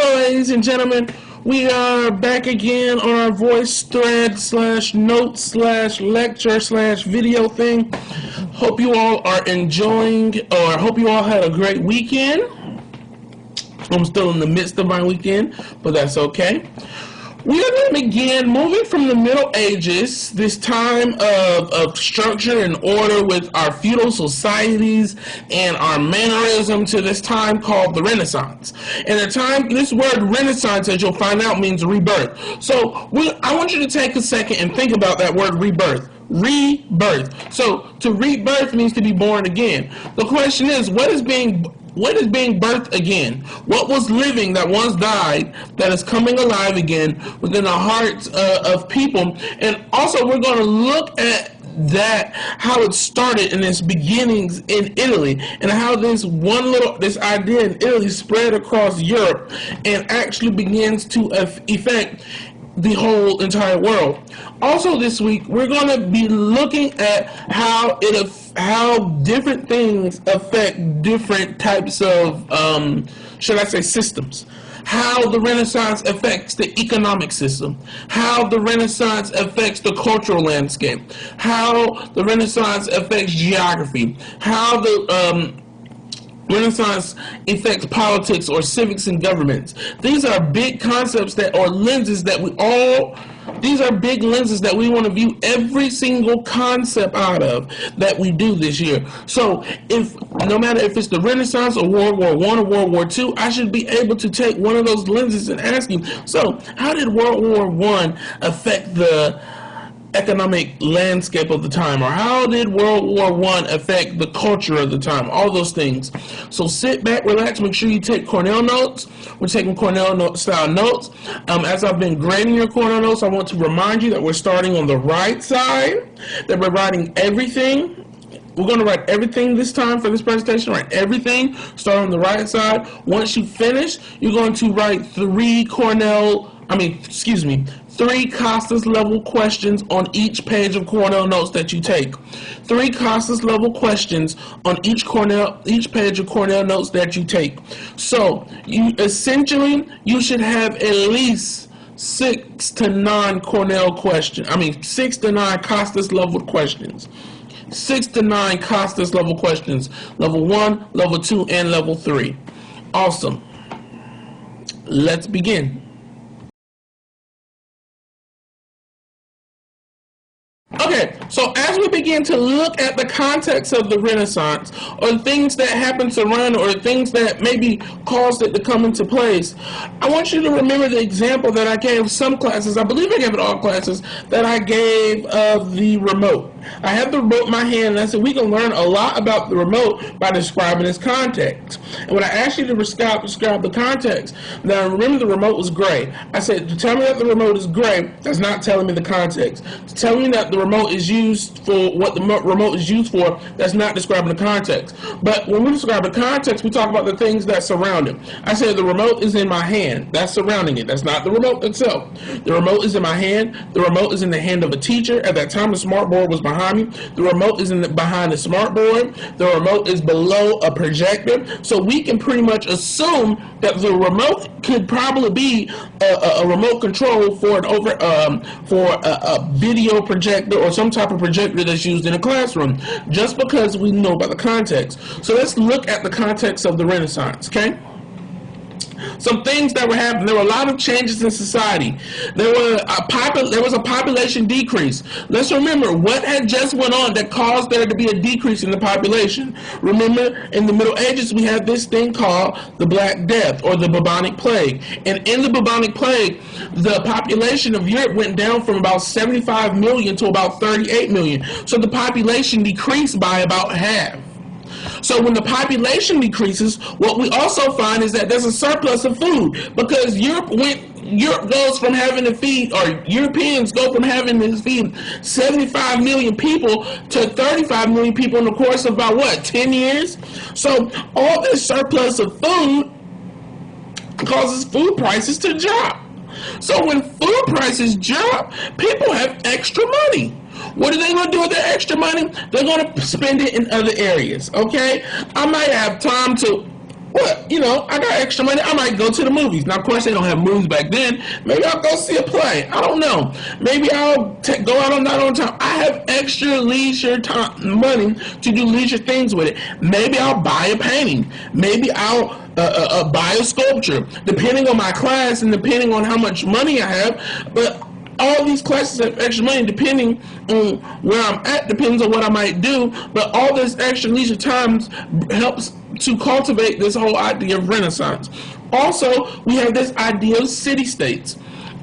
Ladies and gentlemen, we are back again on our voice thread / notes / lecture / video thing. Hope you all are enjoying, or hope you all had a great weekend. I'm still in the midst of my weekend, but that's okay. We are going to begin moving from the Middle Ages, this time of structure and order with our feudal societies and our mannerism, to this time called the Renaissance. And the time, this word Renaissance, as you'll find out, means rebirth. So I want you to take a second and think about that word rebirth. Rebirth. So to rebirth means to be born again. The question is, what is being birthed again? What was living that once died that is coming alive again within the hearts of people? And also we're going to look at that, how it started in its beginnings in Italy, and how this idea in Italy spread across Europe and actually begins to affect the whole entire world. Also this week, we're going to be looking at how different things affect different types of, systems. How the Renaissance affects the economic system. How the Renaissance affects the cultural landscape. How the Renaissance affects geography. How the Renaissance affects politics or civics and governments. These are big concepts these are big lenses that we want to view every single concept out of that we do this year. So no matter if it's the Renaissance or World War I or World War II, I should be able to take one of those lenses and ask you, so how did World War I affect the economic landscape of the time, or how did World War I affect the culture of the time? All those things. So sit back, relax, make sure you take Cornell Notes. We're taking Cornell style notes. As I've been grading your Cornell Notes, I want to remind you that we're starting on the right side, that we're writing everything. We're going to write everything this time for this presentation. Write everything. Start on the right side. Once you finish, you're going to write three Costas level questions on each page of Cornell Notes that you take. 3 Costas level questions on each page of Cornell Notes that you take. So you should have at least 6 to 9 6 to 9 Costas level questions. 6 to 9 Costas level questions. Level 1, level 2, and level 3. Awesome. Let's begin. Okay, so as we begin to look at the context of the Renaissance, or things that happened to run, or things that maybe caused it to come into place, I want you to remember the example that I gave some classes, I believe I gave it all classes, that I gave of the remote. I had the remote in my hand, and I said we can learn a lot about the remote by describing its context. And when I asked you to describe the context, now remember the remote was gray. I said, to tell me that the remote is gray, that's not telling me the context. To tell me that the remote is used for what the remote is used for, that's not describing the context. But when we describe the context, we talk about the things that surround it. I said the remote is in my hand. That's surrounding it. That's not the remote itself. The remote is in my hand. The remote is in the hand of a teacher. At that time, the smart board was behind me. The remote is behind the smart board. The remote is below a projector. So we can pretty much assume that the remote could probably be a remote control for a video projector or some type of projector that's used in a classroom, just because we know about the context. So let's look at the context of the Renaissance, okay? Some things that were happening. There were a lot of changes in society. There was a population decrease. Let's remember what had just went on that caused there to be a decrease in the population. Remember, in the Middle Ages, we had this thing called the Black Death, or the bubonic plague. And in the bubonic plague, the population of Europe went down from about 75 million to about 38 million. So the population decreased by about half. So when the population decreases, what we also find is that there's a surplus of food, because Europe goes from having to feed, or Europeans go from having to feed 75 million people to 35 million people in the course of about 10 years? So all this surplus of food causes food prices to drop. So when food prices drop, people have extra money. What are they going to do with their extra money? They're going to spend it in other areas, okay? I might have time to What, I got extra money, I might go to the movies. Now, of course, they don't have movies back then. Maybe I'll go see a play. I don't know. Maybe I'll go out on that on time. I have extra leisure time, money to do leisure things with it. Maybe I'll buy a painting. Maybe I'll buy a sculpture, depending on my class and depending on how much money I have. But all these classes have extra money depending on where I'm at, depends on what I might do. But all this extra leisure time helps to cultivate this whole idea of Renaissance. Also, we have this idea of city-states.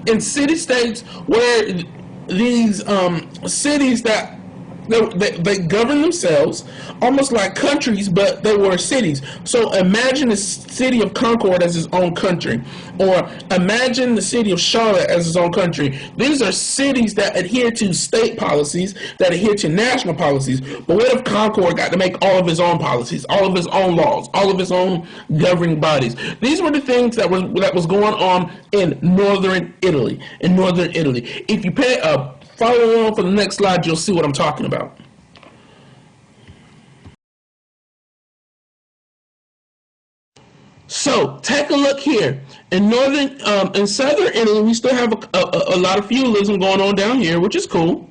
In city-states, where these cities that they govern themselves almost like countries, but they were cities. So imagine the city of Concord as its own country, or imagine the city of Charlotte as its own country. These are cities that adhere to state policies, that adhere to national policies. But what if Concord got to make all of his own policies, all of his own laws, all of his own governing bodies? These were the things that was going on in northern Italy. If you follow along for the next slide, you'll see what I'm talking about. So take a look here. In southern Italy, we still have a lot of feudalism going on down here, which is cool.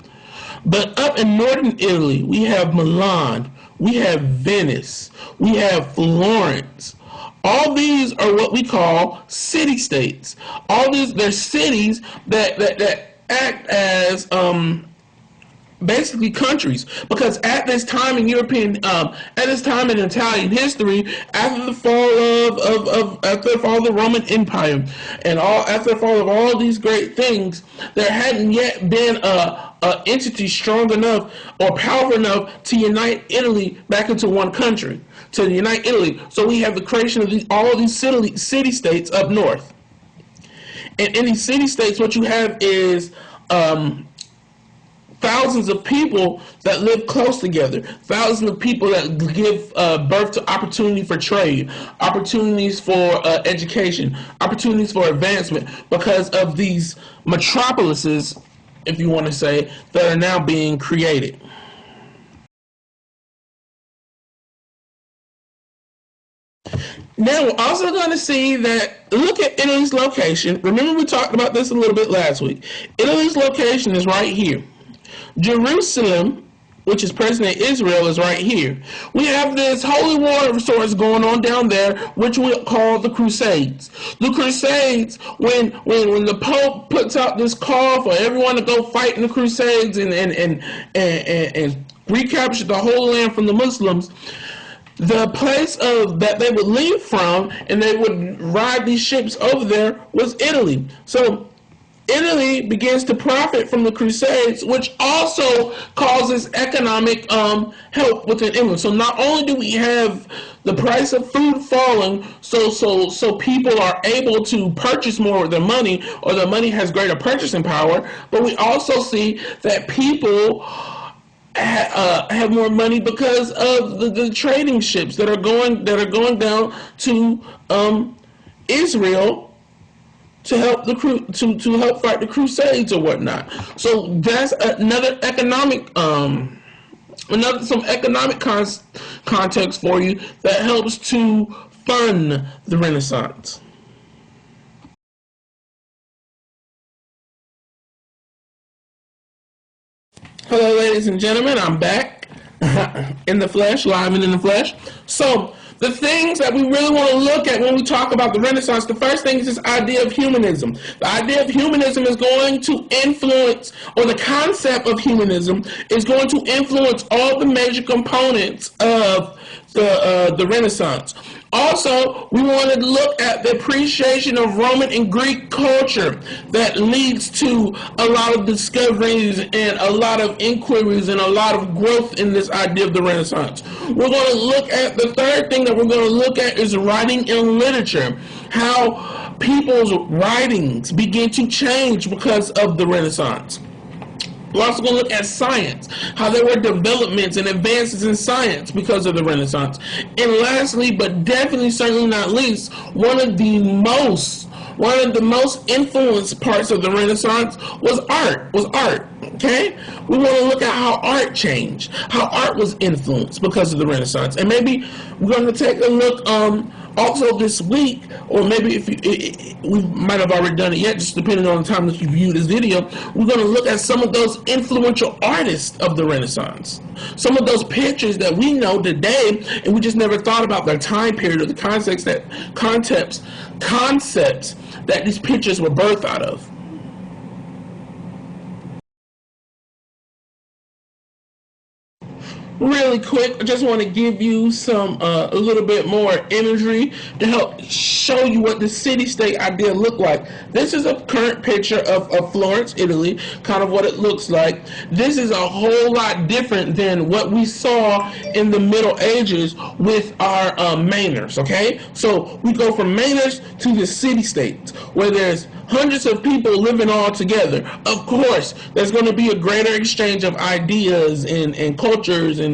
But up in northern Italy, we have Milan, we have Venice, we have Florence. All these are what we call city-states. All these, they're cities that act as basically countries, because at this time in Italian history, after the fall of the Roman Empire, and after the fall of all these great things, there hadn't yet been a entity strong enough or powerful enough to unite Italy back into one country, to unite Italy. So we have the creation of all these city-states up north. And in these city-states, what you have is thousands of people that live close together, thousands of people that give birth to opportunity for trade, opportunities for education, opportunities for advancement, because of these metropolises, if you want to say, that are now being created. Now we're also going to see that, look at Italy's location. Remember, we talked about this a little bit last week. Italy's location is right here. Jerusalem, which is present-day Israel, is right here. We have this holy war of sorts going on down there, which we call the Crusades. The Crusades, when the Pope puts out this call for everyone to go fight in the Crusades and recapture the Holy Land from the Muslims, the place that they would leave from and they would ride these ships over there was Italy. So Italy begins to profit from the Crusades, which also causes economic help within Italy. So not only do we have the price of food falling, so people are able to purchase more with their money, or their money has greater purchasing power, but we also see that people have more money because of the trading ships that are going down to Israel to help to help fight the Crusades or whatnot. So that's another economic some economic context for you that helps to fund the Renaissance. Hello, ladies and gentlemen. I'm back in the flesh, live and in the flesh. So the things that we really want to look at when we talk about the Renaissance, the first thing is this idea of humanism. The idea of humanism is going to influence, or the concept of humanism is going to influence all the major components of the Renaissance. Also, we want to look at the appreciation of Roman and Greek culture that leads to a lot of discoveries and a lot of inquiries and a lot of growth in this idea of the Renaissance. We're going to look at, the third thing that we're going to look at is writing and literature. How people's writings begin to change because of the Renaissance. We're also going to look at science, how there were developments and advances in science because of the Renaissance. And lastly, but definitely certainly not least, one of the most influenced parts of the Renaissance was art. Okay, we want to look at how art changed, how art was influenced because of the Renaissance, and maybe we're going to take a look also this week, or maybe if we might have already done it yet, just depending on the time that you view this video. We're going to look at some of those influential artists of the Renaissance, some of those pictures that we know today, and we just never thought about their time period or the concepts that these pictures were birthed out of. Really quick, I just want to give you some a little bit more imagery to help show you what the city-state idea looked like. This is a current picture of Florence, Italy, kind of what it looks like. This is a whole lot different than what we saw in the Middle Ages with our manors, okay? So we go from manors to the city-states, where there's hundreds of people living all together. Of course, there's going to be a greater exchange of ideas and cultures and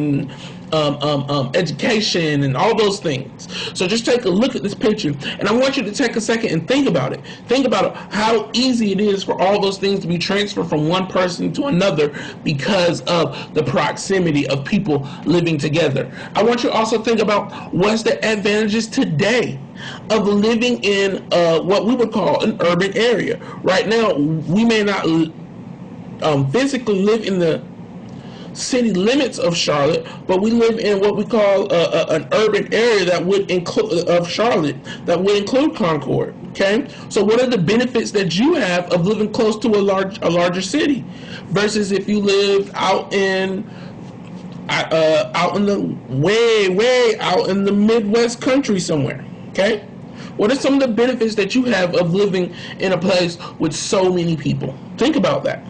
education and all those things. So just take a look at this picture, and I want you to take a second and think about it. Think about how easy it is for all those things to be transferred from one person to another because of the proximity of people living together. I want you to also think about what's the advantages today of living in what we would call an urban area. Right now, we may not physically live in the city limits of Charlotte, but we live in what we call an urban area that would include of Charlotte, that would include Concord. Okay, so what are the benefits that you have of living close to a larger city versus if you lived out in the way out in the Midwest country somewhere? Okay, what are some of the benefits that you have of living in a place with so many people? Think about that.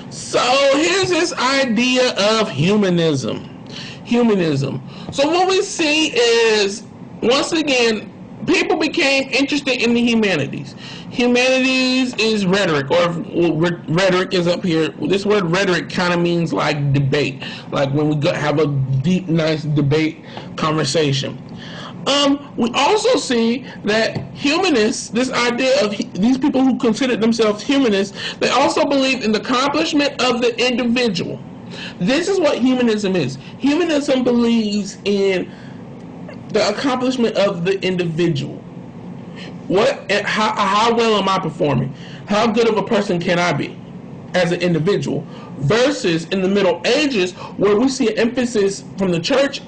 So here's this idea of humanism. Humanism. So what we see is, once again, people became interested in the humanities. Humanities is rhetoric, or rhetoric is up here. This word rhetoric kind of means like debate, like when we have a deep, nice debate conversation. We also see that humanists, this idea of these people who considered themselves humanists, they also believed in the accomplishment of the individual. This is what humanism is. Humanism believes in the accomplishment of the individual. How well am I performing? How good of a person can I be as an individual? Versus in the Middle Ages, where we see an emphasis from the church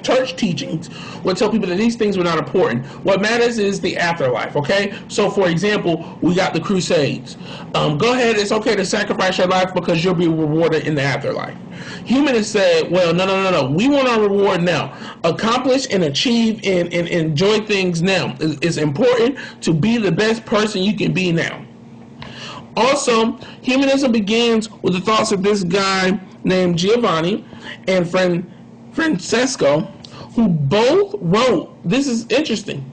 church teachings would tell people that these things were not important. What matters is the afterlife, okay? So, for example, we got the Crusades. Go ahead, it's okay to sacrifice your life because you'll be rewarded in the afterlife. Humanists said, well, no. We want our reward now. Accomplish and achieve and enjoy things now. It's important to be the best person you can be now. Also, humanism begins with the thoughts of this guy named Giovanni and Francesco, who both wrote, this is interesting,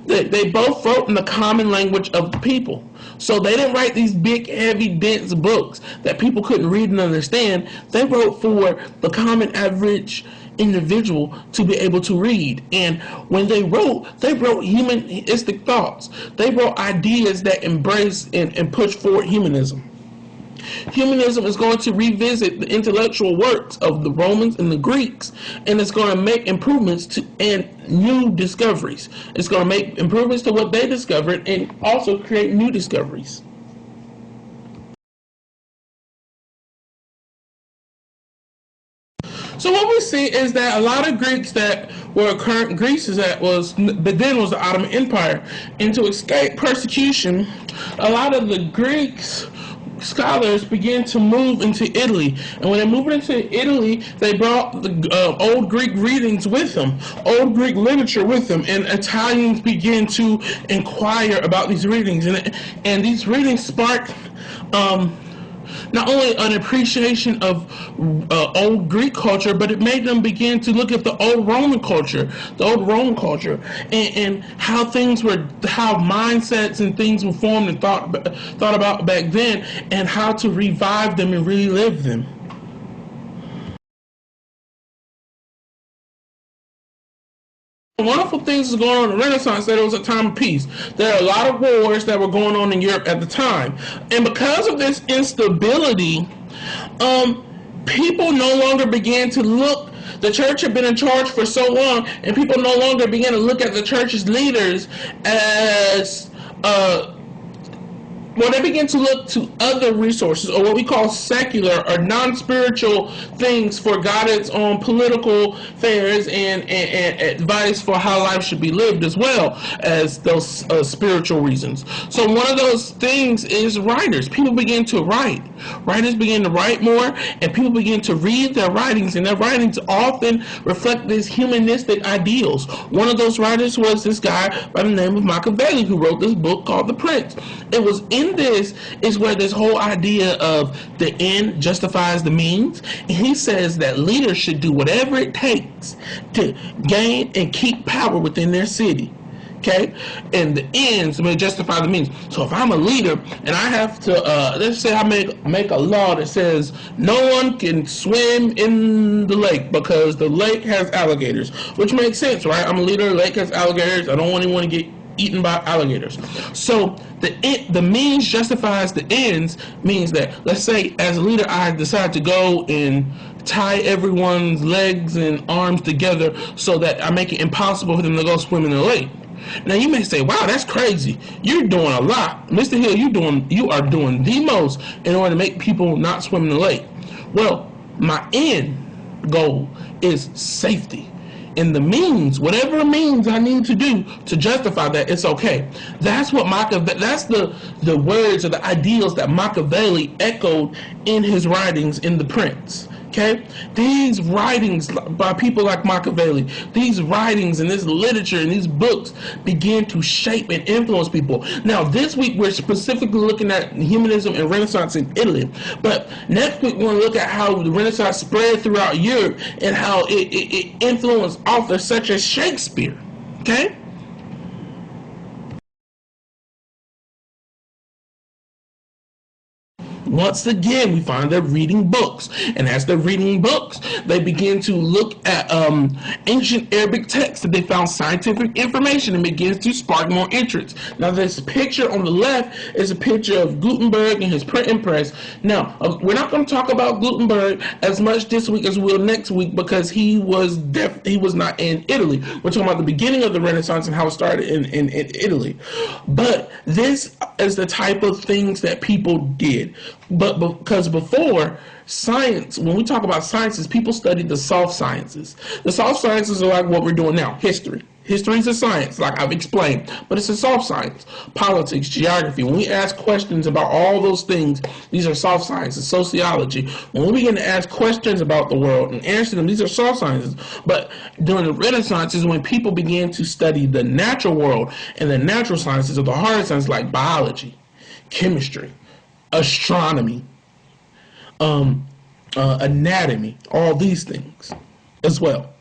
they both wrote in the common language of the people. So they didn't write these big, heavy, dense books that people couldn't read and understand. They wrote for the common average individual to be able to read. And when they wrote humanistic thoughts. They wrote ideas that embrace and push forward humanism. Humanism is going to revisit the intellectual works of the Romans and the Greeks, and it's going to make improvements to and new discoveries. It's going to make improvements to what they discovered and also create new discoveries. So what we see is that a lot of Greeks that were current Greece but then was the Ottoman Empire, and to escape persecution, a lot of the Greeks scholars began to move into Italy, and when they moved into Italy, they brought the old Greek readings with them, old Greek literature with them, and Italians began to inquire about these readings, and these readings sparked not only an appreciation of old Greek culture, but it made them begin to look at the old Roman culture, and how mindsets and things were formed and thought about back then, and how to revive them and relive them. Wonderful things was going on in the Renaissance, that it was a time of peace. There are a lot of wars that were going on in Europe at the time. And because of this instability, people no longer began to look. The church had been in charge for so long, and people no longer began to look at the church's leaders as well, they begin to look to other resources, or what we call secular or non-spiritual things, for guidance on political affairs and advice for how life should be lived, as well as those spiritual reasons. So one of those things is writers. People begin to write. Writers begin to write more, and people begin to read their writings, and their writings often reflect these humanistic ideals. One of those writers was this guy by the name of Machiavelli, who wrote this book called The Prince. It was in this is where this whole idea of the end justifies the means, and he says that leaders should do whatever it takes to gain and keep power within their city. Okay, and the ends may justify the means. So if I'm a leader and I have to, let's say I make a law that says no one can swim in the lake because the lake has alligators, which makes sense, right? I'm a leader, the lake has alligators, I don't want anyone to get eaten by alligators. So the means justifies the ends means that, let's say as a leader I decide to go and tie everyone's legs and arms together so that I make it impossible for them to go swim in the lake. Now you may say, wow, that's crazy. You're doing a lot. Mr. Hill, you are doing the most in order to make people not swim in the lake. Well, my end goal is safety. And the means, whatever means I need to do to justify that, it's okay. That's what that's the words or the ideals that Machiavelli echoed in his writings in The Prince. Okay, these writings by people like Machiavelli, these writings and this literature and these books began to shape and influence people. Now, this week we're specifically looking at humanism and Renaissance in Italy, but next week we're going to look at how the Renaissance spread throughout Europe and how it influenced authors such as Shakespeare. Okay. Once again, we find they're reading books, and as they're reading books, they begin to look at ancient Arabic texts that they found scientific information, and begins to spark more interest. Now, this picture on the left is a picture of Gutenberg and his printing press. Now, we're not going to talk about Gutenberg as much this week as we will next week, because he was not in Italy. We're talking about the beginning of the Renaissance and how it started in Italy. But this is the type of things that people did. But because before science, when we talk about sciences, people studied the soft sciences. The soft sciences are like what we're doing now, history. History is a science, like I've explained, but it's a soft science. Politics, geography. When we ask questions about all those things, these are soft sciences. Sociology. When we begin to ask questions about the world and answer them, these are soft sciences. But during the Renaissance is when people began to study the natural world and the natural sciences, or the hard sciences like biology, chemistry, astronomy, anatomy, all these things as well.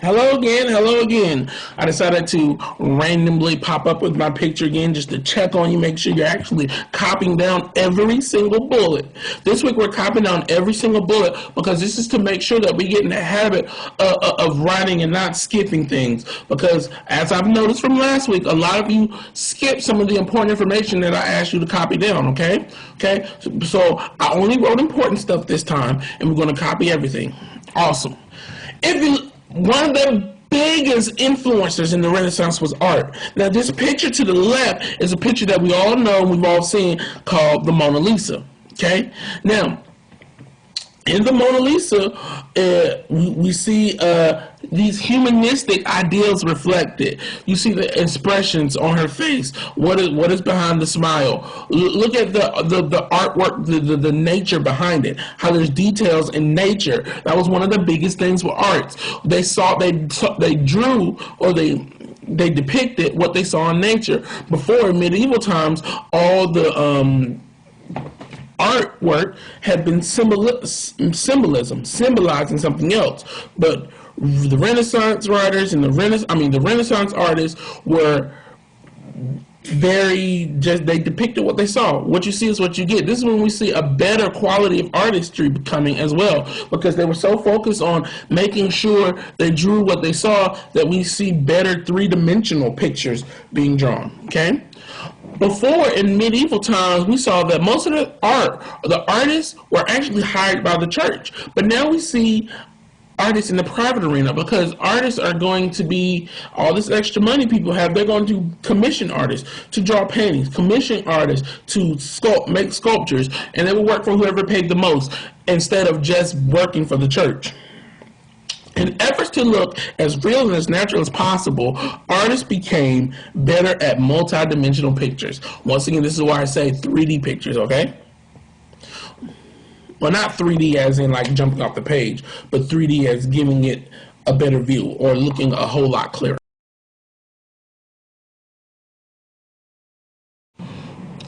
Hello again, hello again. I decided to randomly pop up with my picture again just to check on you, make sure you're actually copying down every single bullet. This week we're copying down every single bullet because this is to make sure that we get in the habit of writing and not skipping things. Because as I've noticed from last week, a lot of you skip some of the important information that I asked you to copy down, okay? So I only wrote important stuff this time, and we're going to copy everything. Awesome. One of the biggest influencers in the Renaissance was art. Now, this picture to the left is a picture that we all know, we've all seen, called the Mona Lisa. Okay? Now, in the Mona Lisa, we see these humanistic ideals reflected. You see the expressions on her face. What is behind the smile? Look at the artwork, the nature behind it. How there's details in nature. That was one of the biggest things with arts. They drew, or they depicted what they saw in nature. Before, in medieval times, all the artwork had been symbolism, symbolizing something else. But the Renaissance writers and the Renaissance artists were very just they depicted what they saw. What you see is what you get. This is when we see a better quality of artistry coming as well, because they were so focused on making sure they drew what they saw that we see better three-dimensional pictures being drawn. Okay. Before, in medieval times, we saw that most of the artists were actually hired by the church. But now we see artists in the private arena, because artists are going to be all this extra money people have. They're going to commission artists to draw paintings, commission artists to make sculptures, and they will work for whoever paid the most instead of just working for the church. In efforts to look as real and as natural as possible, artists became better at multi-dimensional pictures. Once again, this is why I say 3D pictures, okay? Well, not 3D as in like jumping off the page, but 3D as giving it a better view or looking a whole lot clearer.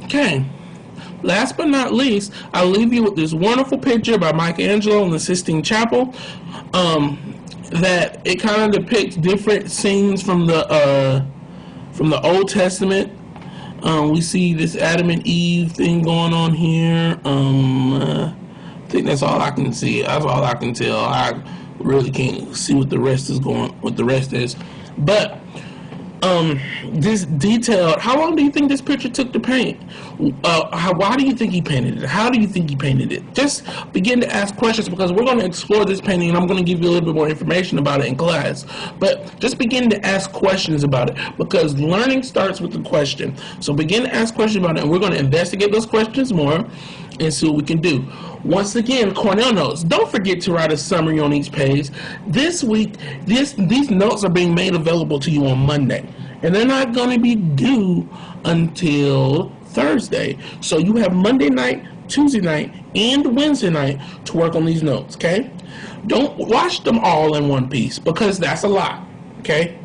Okay. Last but not least, I'll leave you with this wonderful picture by Michelangelo in the Sistine Chapel. That it kind of depicts different scenes from the Old Testament. We see this Adam and Eve thing going on here. I think that's all I can see. That's all I can tell. I really can't see what the rest is but this detailed. How long do you think this picture took to paint? Why do you think he painted it? How do you think he painted it? Just begin to ask questions, because we're going to explore this painting and I'm going to give you a little bit more information about it in class. But just begin to ask questions about it, because learning starts with the question. So begin to ask questions about it, and we're going to investigate those questions more and see what we can do. Once again, Cornell Notes. Don't forget to write a summary on each page. This week, these notes are being made available to you on Monday, and they're not going to be due until Thursday. So you have Monday night, Tuesday night, and Wednesday night to work on these notes, okay? Don't watch them all in one piece, because that's a lot, okay?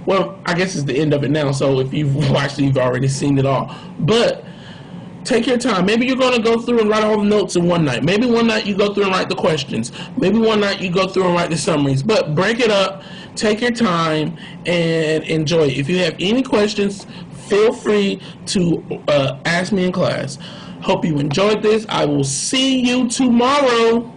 Well, I guess it's the end of it now, so if you've watched it, you've already seen it all. But take your time. Maybe you're going to go through and write all the notes in one night. Maybe one night you go through and write the questions. Maybe one night you go through and write the summaries. But break it up, take your time, and enjoy it. If you have any questions, feel free to ask me in class. Hope you enjoyed this. I will see you tomorrow.